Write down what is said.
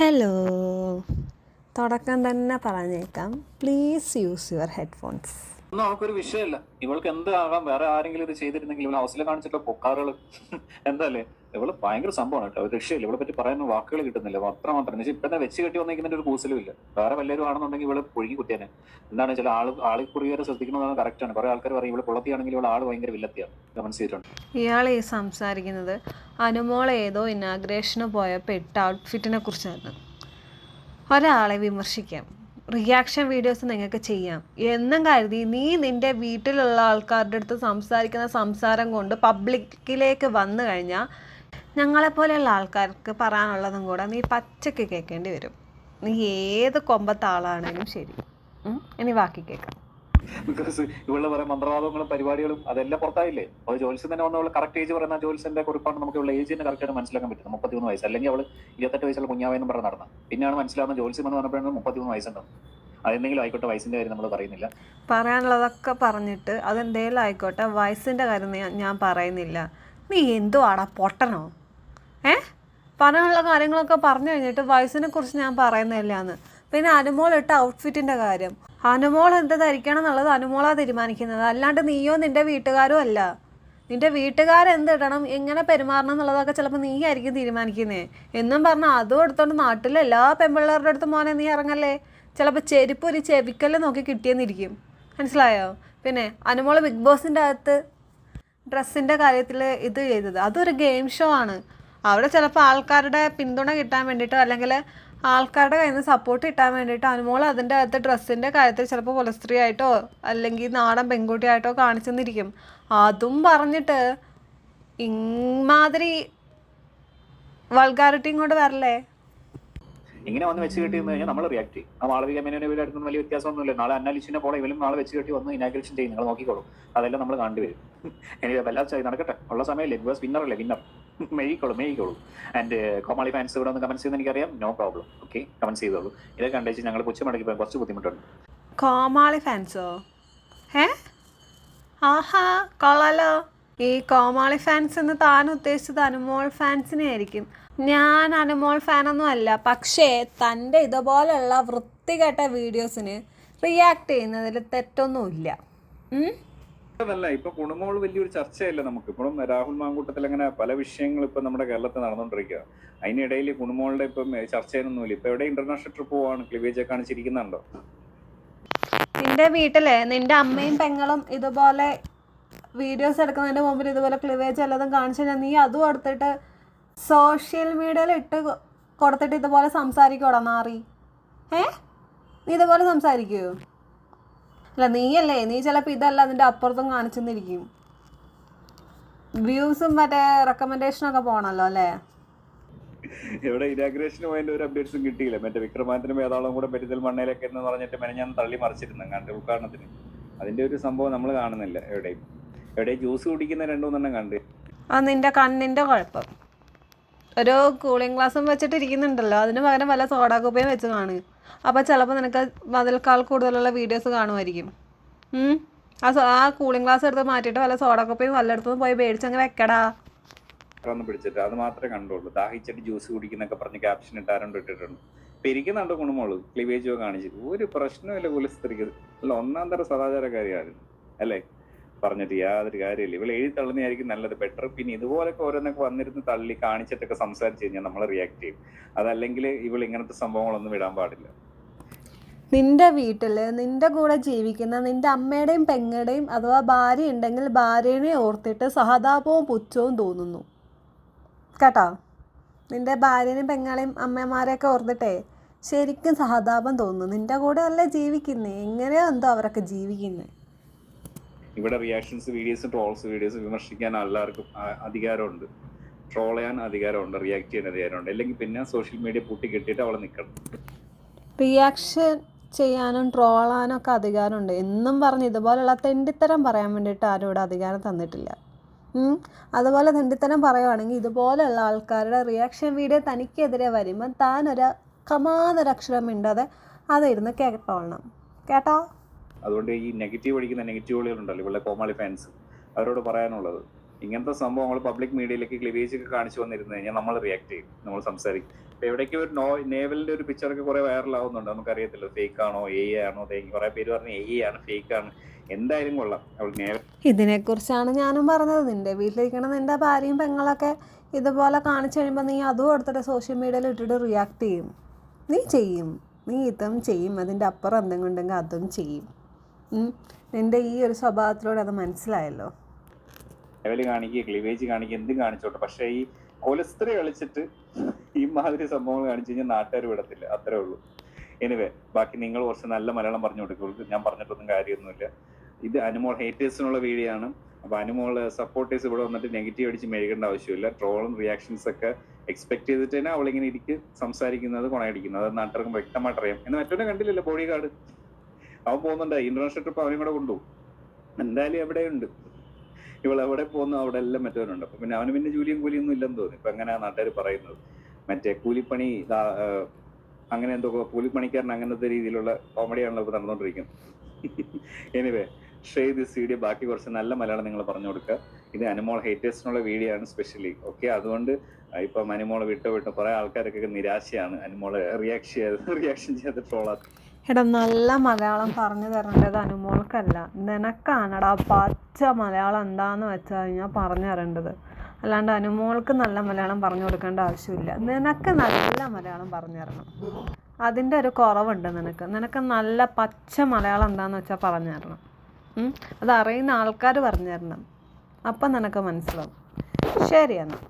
Hello, തുടക്കം തന്നെ പറഞ്ഞേക്കാം, പ്ലീസ് യൂസ് യുവർ ഹെഡ്ഫോൺസ്. ഒന്നും അവൾക്കൊരു വിഷയമല്ല. ഇവൾക്ക് എന്ത് ആകാം. വേറെ ആരെങ്കിലും ഇത് ചെയ്തിരുന്നെങ്കിൽ ഇവളെ ഹൗസിൽ കാണിച്ചിട്ടുള്ള പൊക്കാറുകൾ എന്താല്ലേ. ഇവള് ഭയങ്കര സംഭവമാണ് കേട്ടോ. ഒരു രക്ഷയില്ല. ഇവളെ പറ്റി പറയുന്ന വാക്കുകൾ കിട്ടുന്നില്ല. അത്രമാത്രം ഇപ്പൊ വെച്ച് കെട്ടി വന്നിരിക്കുന്നതിന്റെ ഒരു കൂസലും ഇല്ല. വേറെ വല്ലവരും ആണെന്നുണ്ടെങ്കിൽ ഇവള് പുഴുകി കുത്തിയാനെ. എന്താണ് ചില ആള് കുറിയേറെ ശ്രദ്ധിക്കുന്നതാണ്. കറക്റ്റ് ആണ്. കുറെ ആൾക്കാർ പറയും ഇവള് കുളത്തിയാണെങ്കിൽ ഇവളെ ആള് ഭയങ്കര വില്ലത്തിയാണ്. മനസ്സിലായിട്ടുണ്ട്. ഇയാൾ ഈ സംസാരിക്കുന്നത് അനുമോൾ ഏതോ ഇനാഗ്രേഷന് പോയപ്പോൾ ഇട്ട ഔട്ട്ഫിറ്റിനെ കുറിച്ചാണ്. ഒരാളെ വിമർശിക്കാം, റിയാക്ഷൻ വീഡിയോസ് നിങ്ങൾക്ക് ചെയ്യാം എന്നും കരുതി നീ നിൻ്റെ വീട്ടിലുള്ള ആൾക്കാരുടെ അടുത്ത് സംസാരിക്കുന്ന സംസാരം കൊണ്ട് പബ്ലിക്കിലേക്ക് വന്നു കഴിഞ്ഞാൽ ഞങ്ങളെപ്പോലെയുള്ള ആൾക്കാർക്ക് പറയാനുള്ളതും കൂടെ നീ പച്ചക്ക് കേൾക്കേണ്ടി വരും. നീ ഏത് കൊമ്പത്തെ ആളാണെങ്കിലും ശരി. ഇനി ബാക്കി കേൾക്കാം. ബിക്കോസ് ഇവളുടെ പറയാൻ മന്ത്രവാദങ്ങളും പരിപാടികളും അതെല്ലാം പുറത്തായില്ലേ. അത് ജോത്സ്യം തന്നെ വന്നവള് കറക്റ്റ് ഏജ് പറയുന്ന ജോത്സ്യന്റെ കുറിപ്പാണ്. നമുക്ക് ഉള്ള ഏജിന്റെ കറക്റ്റായിട്ട് മനസ്സിലാക്കാൻ പറ്റും. 33 വയസ്സ്. അല്ലെങ്കിൽ അവള് 28 വയസ്സുള്ള കുഞ്ഞാവെന്നും പറഞ്ഞ് നടന്ന. പിന്നെയാണ് മനസ്സിലാവുന്ന ജോത്സ്യം എന്ന് പറഞ്ഞപ്പോഴാണ് 33 വയസ്സുണ്ടാവും. അതെന്തെങ്കിലും ആയിക്കോട്ടെ, വയസ്സിന്റെ കാര്യം നമ്മൾ പറയുന്നില്ല. പറയാനുള്ളതൊക്കെ പറഞ്ഞിട്ട് അതെന്തേലും ആയിക്കോട്ടെ, വയസ്സിന്റെ കാര്യം ഞാൻ പറയുന്നില്ല. നീ എന്തുവാടാ, പൊട്ടനോ? പറയാനുള്ള കാര്യങ്ങളൊക്കെ പറഞ്ഞു കഴിഞ്ഞിട്ട് വയസ്സിനെ കുറിച്ച് ഞാൻ പറയുന്നില്ലാന്ന്. പിന്നെ അനുമോൾ ഇട്ട ഔട്ട്ഫിറ്റിന്റെ കാര്യം, അനുമോൾ എന്ത് ധരിക്കണം എന്നുള്ളത് അനുമോളാ തീരുമാനിക്കുന്നത്, അല്ലാണ്ട് നീയോ നിന്റെ വീട്ടുകാരും അല്ല. നിന്റെ വീട്ടുകാരെന്തിടണം, എങ്ങനെ പെരുമാറണം എന്നുള്ളതൊക്കെ ചിലപ്പോൾ നീ ആയിരിക്കും തീരുമാനിക്കുന്നേ. എന്നും പറഞ്ഞാൽ അതും എടുത്തോണ്ട് നാട്ടിലെ എല്ലാ പെൺപിള്ളേരുടെ അടുത്ത് മോനെ നീ ഇറങ്ങല്ലേ. ചിലപ്പോൾ ചെരുപ്പ് ഒരു ചെവിക്കല്ല് നോക്കി കിട്ടിയെന്നിരിക്കും. മനസ്സിലായോ? പിന്നെ അനുമോൾ ബിഗ് ബോസിൻ്റെ അകത്ത് ഡ്രസ്സിൻ്റെ കാര്യത്തിൽ ഇത് ചെയ്തത് അതൊരു ഗെയിം ഷോ ആണ്. അവിടെ ചിലപ്പോൾ ആൾക്കാരുടെ പിന്തുണ കിട്ടാൻ വേണ്ടിയിട്ടോ അല്ലെങ്കിൽ ആൾക്കാരുടെ കയ്യിൽ നിന്ന് സപ്പോർട്ട് കിട്ടാൻ വേണ്ടിയിട്ടോ അനുമോൾ അതിൻ്റെ അകത്ത് ഡ്രസ്സിൻ്റെ കാര്യത്തിൽ ചിലപ്പോൾ കുലസ്ത്രീ ആയിട്ടോ അല്ലെങ്കിൽ നാടൻ പെൺകുട്ടിയായിട്ടോ കാണിച്ചെന്നിരിക്കും. അതും പറഞ്ഞിട്ട് ഇമാതിരി വൾഗാരിറ്റിയും കൊണ്ട് വരല്ലേ. ഇങ്ങനെ വന്ന് വെച്ച് കെട്ടി വന്നു കഴിഞ്ഞാൽ നമ്മൾ റിയാക്ട് ചെയ്യും. ആ മാളവിക മേനോനെ ഇവരായിരുന്നു വലിയ വ്യത്യാസമൊന്നുമില്ല. നാളെ അന്നാലിച്ചിനെ പോലെ ഇവരും നാളെ വെച്ച് കെട്ടി വന്ന് ഇനാഗ്രേഷൻ ചെയ്യും. നിങ്ങൾ നോക്കിക്കോളൂ, അതെല്ലാം നമ്മൾ കണ്ടുവരും. എനിക്ക് വല്ലാതെ നടക്കട്ടെ, ഉള്ള സമയമല്ലേ. ബിഗ് ബോസ് വിന്നറല്ലേ, വിന്നർ മെയ്ക്കോളൂ. ആൻഡ് കോമാളി ഫാൻസ് ഇവിടെ ഒന്ന് കമന്റ്സ് ചെയ്യുന്ന എനിക്കറിയാം. നോ പ്രോബ്ലം, ഓക്കെ, കമന്റ്സ് ചെയ്തോളൂ. ഇതൊക്കെ കണ്ടേച്ച് ഞങ്ങൾ പുച്ഛമടക്കി പോയാൽ കുറച്ച് ബുദ്ധിമുട്ടുണ്ട്. കോമാളി ഫാൻസോ? ആഹാ, കൊള്ളാലോ. ഈ കോമാളി ഫാൻസ് എന്ന് താൻ ഉദ്ദേശിച്ചത് അനുമോൾ ഫാൻസിനെ ആയിരിക്കും. ഞാൻ അനുമോൾ ഫാനൊന്നും അല്ല. പക്ഷേ തൻ്റെ ഇതുപോലുള്ള വൃത്തികെട്ട വീഡിയോസിന് റിയാക്ട് ചെയ്യുന്നതിൽ തെറ്റൊന്നുമില്ല. അതല്ല, ഇപ്പൊ കുണുമോള് വലിയൊരു ചർച്ചയല്ല. നമുക്ക് ഇപ്പോഴും രാഹുൽ മാങ്കൂട്ടത്തിൽ അങ്ങനെ പല വിഷയങ്ങൾ ഇപ്പൊ നമ്മുടെ കേരളത്തിൽ നടന്നുകൊണ്ടിരിക്കുക. അതിനിടയിൽ കുണുമോളുടെ ഇപ്പം ചർച്ച ചെയ്യുന്നൊന്നുമില്ല. ഇപ്പൊ എവിടെ ഇന്റർനാഷണൽ ട്രിപ്പ് പോവാണ്, ക്ലിവേജ് കാണിച്ചിരിക്കുന്നുണ്ടോ? നിന്റെ വീട്ടിലെ നിന്റെ അമ്മയും പെങ്ങളും ഇതുപോലെ വീഡിയോസ് എടുക്കുന്നതിന്റെ മുമ്പിൽ ഇതുപോലെ ക്ലിവേജ് എല്ലാതും കാണിച്ചു കഴിഞ്ഞാൽ നീ അതും എടുത്തിട്ട് സോഷ്യൽ മീഡിയയിൽ ഇട്ട് കൊടുത്തിട്ട് ഇതുപോലെ സംസാരിക്കോടാ നാറി. നീ ഇതുപോലെ സംസാരിക്കുമോ? അല്ല, നീയല്ലേ, നീ ചിലപ്പോൾ ഇതല്ല അതിൻ്റെ അപ്പുറത്തും കാണിച്ചെന്നിരിക്കും. വ്യൂസും മറ്റേ റെക്കമെൻഡേഷനൊക്കെ പോകണല്ലോ അല്ലേ. ഇവിടെ ഇനാഗ്രേഷന് പോയതിന്റെ ഒരു അപ്ഡേറ്റ്സും കിട്ടിയില്ല. മറ്റേ വിക്രമാദിത്യനും ഏതാളും കൂടെ പെരിന്തൽമണ്ണയിലൊക്കെ എന്ന് പറഞ്ഞിട്ട് ഞാൻ തള്ളി മറിച്ചിരുന്നു കണ്ട് ഉദ്ഘാടനത്തിന്. അതിന്റെ ഒരു സംഭവം നമ്മൾ കാണുന്നില്ല. എവിടെയും ജ്യൂസ് കുടിക്കുന്ന 2-3 കണ്ട്. അത് നിന്റെ കണ്ണിന്റെ കുഴപ്പം. ഒരു കൂളിംഗ് ഗ്ലാസും വെച്ചിട്ട് ഇരിക്കുന്നുണ്ടല്ലോ, അതിന് പകരം വല്ല സോഡാ കുപ്പയും വെച്ച് കാണുക. അപ്പോൾ ചിലപ്പോൾ നിനക്ക് അതിനേക്കാൾ കൂടുതലുള്ള വീഡിയോസ് കാണുമായിരിക്കും. ആ കൂളിംഗ് ഗ്ലാസ് എടുത്ത് മാറ്റിയിട്ട് വല്ല സോഡാ കുപ്പയും വല്ലയിടത്തും പോയി മേടിച്ചങ്ങ് വെക്കടാ. പിടിച്ചിട്ട് അത് മാത്രമേ കണ്ടുള്ളൂ. ദാഹിച്ചിട്ട് ജ്യൂസ് കുടിക്കുന്നൊക്കെ പറഞ്ഞ് ക്യാപ്ഷൻ ഇട്ടാരണ്ട് ഇട്ടിട്ടുണ്ട്. ഇപ്പൊ ഇരിക്കുന്നുണ്ടോ കുണുമോള് ക്ലിവേജോ കാണിച്ചിട്ട് ഒരു പ്രശ്നമില്ല. കുലസ്ത്രീക്ക് അല്ല, ഒന്നാം തരം സദാചാരക്കാരിയാണ് അല്ലേ. പറഞ്ഞിട്ട് യാതൊരു കാര്യമില്ല. ഇവൾ എഴുതി തള്ളുന്നതായിരിക്കും നല്ലത്, ബെറ്റർ. പിന്നെ ഇതുപോലൊക്കെ ഓരോന്നൊക്കെ വന്നിരുന്ന് തള്ളി കാണിച്ചിട്ടൊക്കെ സംസാരിച്ച് കഴിഞ്ഞാൽ നമ്മൾ റിയാക്ട് ചെയ്യും. അതല്ലെങ്കിൽ ഇവൾ ഇങ്ങനത്തെ സംഭവങ്ങളൊന്നും വിടാൻ പാടില്ല. നിന്റെ വീട്ടിൽ നിന്റെ കൂടെ ജീവിക്കുന്ന നിന്റെ അമ്മയുടെയും പെങ്ങളുടെയും അഥവാ ഭാര്യ ഉണ്ടെങ്കിൽ ഭാര്യനെ ഓർത്തിട്ട് സഹതാപവും പുച്ഛവും തോന്നുന്നു കേട്ടോ. നിന്റെ ഭാര്യനെയും പെങ്ങളെയും അമ്മമാരെയൊക്കെ ഓർത്തിട്ടേ ശരിക്കും സഹതാപം തോന്നുന്നു. നിന്റെ കൂടെ അല്ലേ ജീവിക്കുന്നേ, എങ്ങനെയോ എന്തോ അവരൊക്കെ ജീവിക്കുന്നേ. ഇവിടെ റിയാക്ഷൻസ് വീഡിയോസും ട്രോൾസ് വീഡിയോസ് വിമർശിക്കാൻ എല്ലാവർക്കും അധികാരമുണ്ട്. ട്രോൾ ചെയ്യാൻ അധികാരമുണ്ട്, റിയാക്ട് ചെയ്യാൻ അധികാരമുണ്ട്. അല്ലെങ്കിൽ പിന്നെ സോഷ്യൽ മീഡിയ പൂട്ടി കെട്ടിയിട്ട് അവളെ നിൽക്കണം. റിയാക്ഷൻ ചെയ്യാനും ട്രോളാനും ഒക്കെ അധികാരമുണ്ട് എന്നും പറഞ്ഞ് ഇതുപോലുള്ള തെണ്ടിത്തരം പറയാൻ വേണ്ടിയിട്ട് ആരും ഇവിടെ അധികാരം തന്നിട്ടില്ല. അതുപോലെ തെണ്ടിത്തരം പറയുവാണെങ്കിൽ ഇതുപോലെയുള്ള ആൾക്കാരുടെ റിയാക്ഷൻ വീഡിയോ തനിക്കെതിരെ വരുമ്പോൾ താനൊരു കമാന്നൊരക്ഷരം മിണ്ടാതെ അതിരുന്ന് കേട്ടോളണം കേട്ടോ. അതുകൊണ്ട് ഈ നെഗറ്റീവ് അടിക്കുന്ന നെഗറ്റീവുകളുണ്ടല്ലോ ഇവിടെ കോമാളി ഫാൻസ്, അവരോട് പറയാനുള്ളത് ഇങ്ങനത്തെ സംഭവങ്ങൾ പബ്ലിക് മീഡിയയിലേക്ക് ക്ലിവേജ് ഒക്കെ കാണിച്ചു വന്നിരുന്നു കഴിഞ്ഞാൽ നമ്മൾ റിയാക്ട് ചെയ്യും, നമ്മൾ സംസാരിക്കും. ഇപ്പൊ എവിടേക്ക് ഒരു നേവലിന്റെ ഒരു പിക്ചറൊക്കെ കുറെ വൈറലാവുന്നുണ്ട്, നമുക്കറിയത്തില്ല ഫേക്ക് ആണോ ആണോ. കുറെ പേര് പറഞ്ഞ് ആണ് ഫേക്ക് ആണ്. എന്തായാലും കൊള്ളാം. അവൾ ഇതിനെക്കുറിച്ചാണ് ഞാനും പറഞ്ഞത്. നിൻ്റെ വീട്ടിലിരിക്കണ നിൻ്റെ ഭാര്യയും പെങ്ങളൊക്കെ ഇതുപോലെ കാണിച്ചു കഴിയുമ്പോൾ നീ അതും എടുത്തിട്ട് സോഷ്യൽ മീഡിയയിൽ ഇട്ടിട്ട് റിയാക്ട് ചെയ്യും. നീ ഇതും ചെയ്യും, അതിൻ്റെ അപ്പുറം എന്തെങ്കിലും ഉണ്ടെങ്കിൽ അതും ചെയ്യും. നിൻ്റെ ഈ ഒരു സ്വഭാവത്തിലൂടെ അത് മനസ്സിലായല്ലോ. ലെവല് കാണിക്കുക, ക്ലിവേജ് കാണിക്കുക, എന്തും കാണിച്ചോട്ടെ. പക്ഷെ ഈ കൊലസ്ത്രീ കളിച്ചിട്ട് ഈ മാതിരി സംഭവങ്ങൾ കാണിച്ചു കഴിഞ്ഞാൽ നാട്ടുകാർ വിടത്തില്ല, അത്രേ ഉള്ളൂ. എനിവേ, ബാക്കി നിങ്ങൾ കുറച്ച് നല്ല മലയാളം പറഞ്ഞു കൊടുക്കുള്ളൂ. ഞാൻ പറഞ്ഞിട്ടൊന്നും കാര്യമൊന്നുമില്ല. ഇത് അനുമോൾ ഹേറ്റേഴ്സിനുള്ള വീഡിയോ ആണ്. അപ്പൊ അനുമോള് സപ്പോർട്ടേഴ്സ് ഇവിടെ വന്നിട്ട് നെഗറ്റീവ് അടിച്ച് മെഴുകേണ്ട ആവശ്യമില്ല. ട്രോളും റിയാക്ഷൻസ് ഒക്കെ എക്സ്പെക്ട് ചെയ്തിട്ട് തന്നെ അവളിങ്ങനെ ഇരിക്ക് സംസാരിക്കുന്നത്, കൊണയടിക്കുന്നത്, അത് നാട്ടുകാർക്കും വ്യക്തമായിട്ട് അറിയാം. എന്ന് മറ്റൊന്നും കണ്ടില്ലല്ലോ ബോഡി ഗാർഡ്. അവൻ പോകുന്നുണ്ട് ഇന്റർനാഷണൽ ട്രിപ്പ്, അവനും കൂടെ കൊണ്ടുപോകും. എന്തായാലും എവിടെയുണ്ട് ഇവൾ, എവിടെ പോകുന്നു അവിടെ എല്ലാം മറ്റവനുണ്ട്. അപ്പൊ പിന്നെ അവന് പിന്നെ ജോലിയും കൂലിയൊന്നും ഇല്ലെന്ന് തോന്നി. ഇപ്പൊ എങ്ങനെയാ നാട്ടുകാർ പറയുന്നത്, മറ്റേ കൂലിപ്പണി അങ്ങനെ എന്തോ കൂലിപ്പണിക്കാരൻ അങ്ങനത്തെ രീതിയിലുള്ള കോമഡിയാണല്ലോ ഇപ്പൊ നടന്നുകൊണ്ടിരിക്കുന്നത്. Anyway, share this video. ബാക്കി കുറച്ച് നല്ല മലയാളം നിങ്ങൾ പറഞ്ഞു കൊടുക്കുക. ഇത് അനുമോൾ ഹേറ്റേഴ്സിനുള്ള വീഡിയോ ആണ് സ്പെഷ്യലി. ഓക്കെ, അതുകൊണ്ട് ഇപ്പം അനുമോളെ വിട്ട് കുറെ ആൾക്കാരൊക്കെ നിരാശയാണ് അനുമോളെ റിയാക്ഷൻ ചെയ്ത് ട്രോളാത്ത. എടാ, നല്ല മലയാളം പറഞ്ഞു തരേണ്ടത് അനുമോൾക്കല്ല, നിനക്കാണടാ. പച്ച മലയാളം എന്താന്ന് വെച്ച് കഴിഞ്ഞാൽ പറഞ്ഞു തരേണ്ടത്. അല്ലാണ്ട് അനുമോൾക്ക് നല്ല മലയാളം പറഞ്ഞു കൊടുക്കേണ്ട ആവശ്യമില്ല. നിനക്ക് നല്ല മലയാളം പറഞ്ഞു തരണം. അതിൻ്റെ ഒരു കുറവുണ്ട് നിനക്ക് നല്ല പച്ച മലയാളം എന്താണെന്ന് വെച്ചാൽ പറഞ്ഞു തരണം. അത് അറിയുന്ന ആൾക്കാർ പറഞ്ഞു തരണം. അപ്പം നിനക്ക് മനസ്സിലാവും. ശരി എന്നാൽ.